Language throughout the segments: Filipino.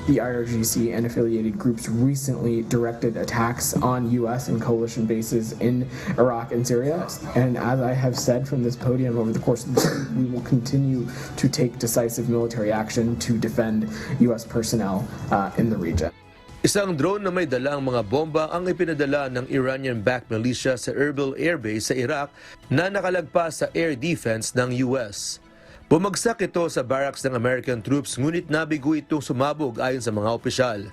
the IRGC and affiliated groups recently directed attacks on U.S. and coalition bases in Iraq and Syria. And as I have said from this podium over the course of the year, we will continue to take decisive military action to defend U.S. personnel in the region. Isang drone na may dalang mga bomba ang ipinadala ng Iranian-backed militia sa Erbil Air Base sa Iraq na nakalagpas sa air defense ng US. Bumagsak ito sa barracks ng American troops ngunit nabigo itong sumabog ayon sa mga opisyal.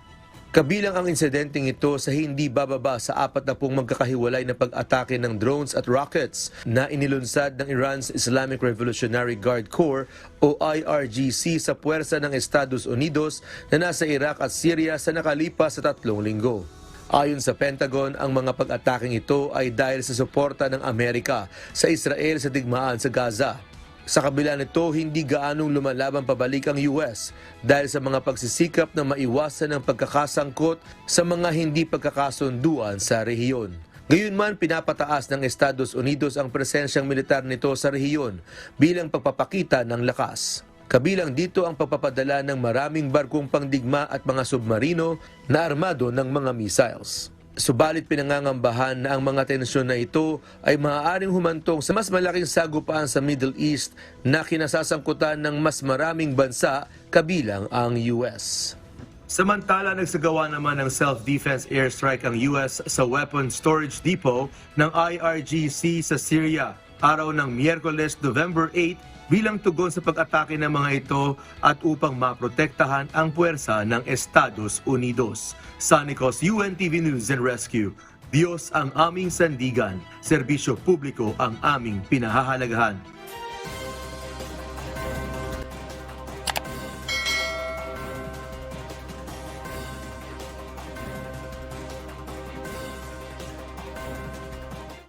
Kabilang ang insidenteng ito sa hindi bababa sa 40 magkakahiwalay na pag-atake ng drones at rockets na inilunsad ng Iran's Islamic Revolutionary Guard Corps o IRGC sa puwersa ng Estados Unidos na nasa Iraq at Syria sa nakalipas sa 3 linggo. Ayon sa Pentagon, ang mga pag-ataking ito ay dahil sa suporta ng Amerika sa Israel sa digmaan sa Gaza. Sa kabila nito, hindi gaanong lumalaban pabalik ang US dahil sa mga pagsisikap na maiwasan ang pagkakasangkot sa mga hindi pagkakasunduan sa rehiyon. Gayunman, pinapataas ng Estados Unidos ang presensyang militar nito sa rehiyon bilang pagpapakita ng lakas. Kabilang dito ang pagpapadala ng maraming barkong pangdigma at mga submarino na armado ng mga missiles. Subalit pinangangambahan na ang mga tensyon na ito ay maaaring humantong sa mas malaking sagupaan sa Middle East na kinasasangkutan ng mas maraming bansa kabilang ang US. Samantala, nagsagawa naman ng self-defense airstrike ang US sa weapon storage depot ng IRGC sa Syria araw ng Miyerkules, November 8 bilang tugon sa pag-atake ng mga ito at upang maprotektahan ang puwersa ng Estados Unidos. Sanicos, UNTV News and Rescue. Diyos ang aming sandigan, serbisyo publiko ang aming pinahahalagahan.